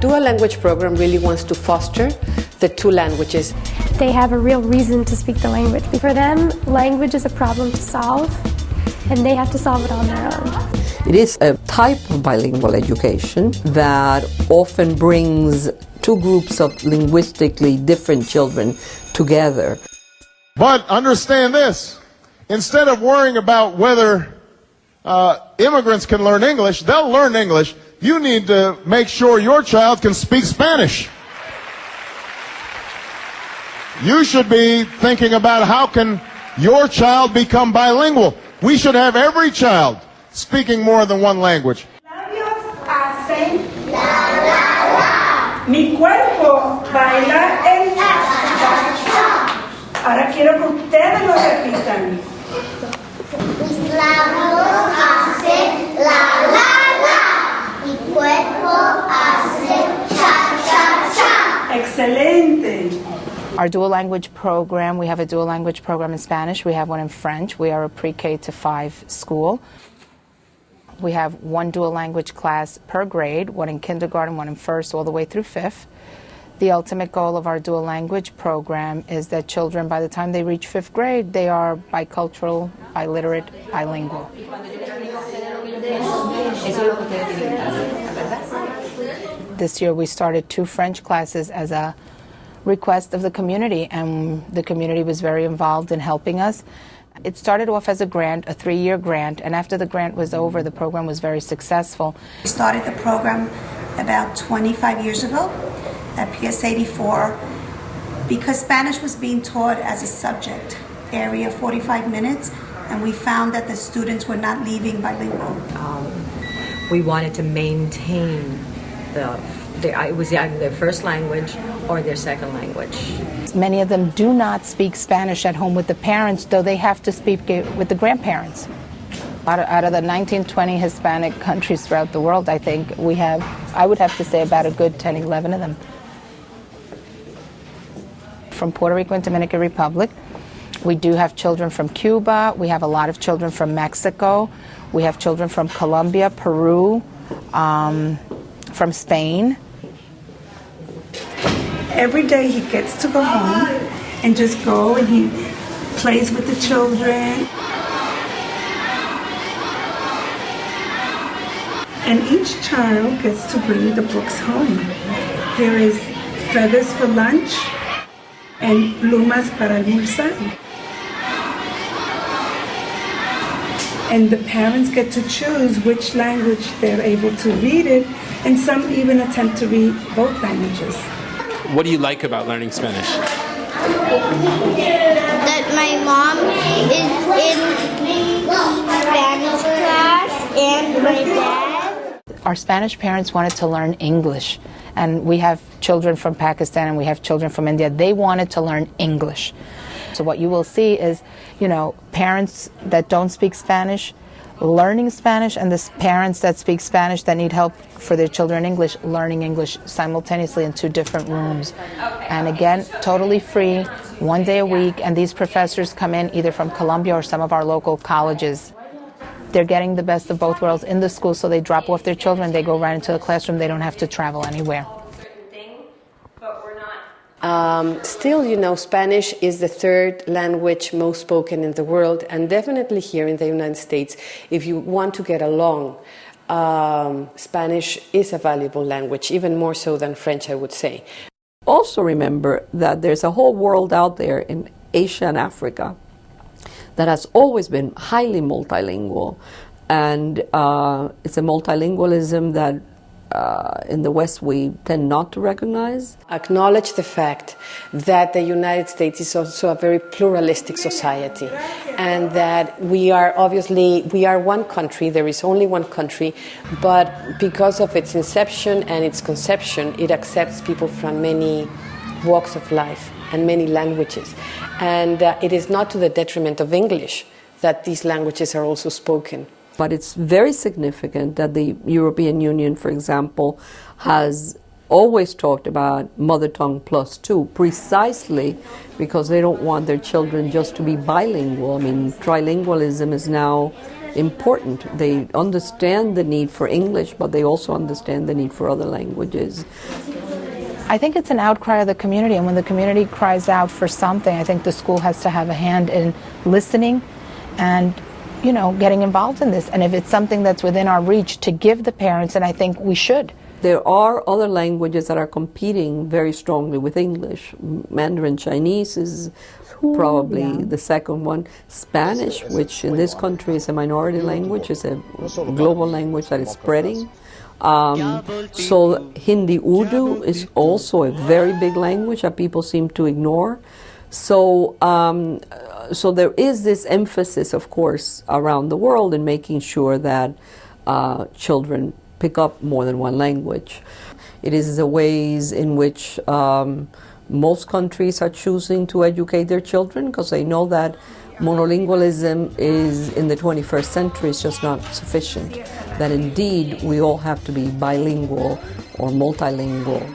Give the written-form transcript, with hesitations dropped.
dual language program really wants to foster the two languages. They have a real reason to speak the language. For them, language is a problem to solve, and they have to solve it on their own. It is a type of bilingual education that often brings two groups of linguistically different children together. But understand this, instead of worrying about whether immigrants can learn English, they'll learn English. You need to make sure your child can speak Spanish. You should be thinking about how can your child become bilingual. We should have every child speaking more than one language. Labios hacen la la la. Mi cuerpo baila el cha-cha. Ahora quiero que ustedes lo repitan. Mis labios hacen la la la. Mi cuerpo hace cha-cha-cha. Excelente. Our dual language program, we have a dual language program in Spanish, we have one in French. We are a pre-K to 5 school. We have one dual language class per grade, one in kindergarten, one in first, all the way through 5th. The ultimate goal of our dual language program is that children, by the time they reach 5th grade, they are bicultural, biliterate, bilingual. This year we started 2 French classes as a request of the community, and the community was very involved in helping us. It started off as a grant, a 3-year grant, and after the grant was over, the program was very successful. We started the program about 25 years ago at PS 84 because Spanish was being taught as a subject area 45 minutes, and we found that the students were not leaving bilingual. We wanted to maintain it was either their first language or their second language. Many of them do not speak Spanish at home with the parents, though they have to speak with the grandparents. Out of the 19-20 Hispanic countries throughout the world, I think we have, I would have to say, about a good 10, 11 of them. From Puerto Rico and Dominican Republic. We do have children from Cuba. We have a lot of children from Mexico. We have children from Colombia, Peru, from Spain. Every day he gets to go home and just go and he plays with the children. And each child gets to bring the books home. There is feathers for lunch and plumas para almorzar. And the parents get to choose which language they're able to read it, and some even attempt to read both languages. What do you like about learning Spanish? That my mom is in Spanish class and my dad. Our Spanish parents wanted to learn English, and we have children from Pakistan and we have children from India. They wanted to learn English. So what you will see is, parents that don't speak Spanish learning Spanish, and the parents that speak Spanish that need help for their children English, learning English simultaneously in 2 different rooms. And again, totally free, 1 day a week, and these professors come in either from Columbia or some of our local colleges. They're getting the best of both worlds in the school, so they drop off their children, they go right into the classroom, they don't have to travel anywhere. Still, Spanish is the 3rd language most spoken in the world, and definitely here in the United States, if you want to get along, Spanish is a valuable language, even more so than French, I would say. Also remember that there's a whole world out there in Asia and Africa that has always been highly multilingual, and it's a multilingualism that in the West we tend not to recognize. Acknowledge the fact that the United States is also a very pluralistic society, and that we are one country, there is only one country, but because of its inception and its conception, it accepts people from many walks of life and many languages. And it is not to the detriment of English that these languages are also spoken. But it's very significant that the European Union, for example, has always talked about Mother Tongue +2, precisely because they don't want their children just to be bilingual. I mean, trilingualism is now important. They understand the need for English, but they also understand the need for other languages. I think it's an outcry of the community, and when the community cries out for something, I think the school has to have a hand in listening and, you know, getting involved in this. And if it's something that's within our reach to give the parents, and I think we should. There are other languages that are competing very strongly with English. Mandarin Chinese is probably the second one. Spanish, which in this country is a minority language, is a global language that is spreading. So Hindi Urdu is also a very big language that people seem to ignore. So, so there is this emphasis, of course, around the world in making sure that children pick up more than one language. It is the ways in which most countries are choosing to educate their children, because they know that monolingualism is in the 21st century is just not sufficient, that indeed we all have to be bilingual or multilingual.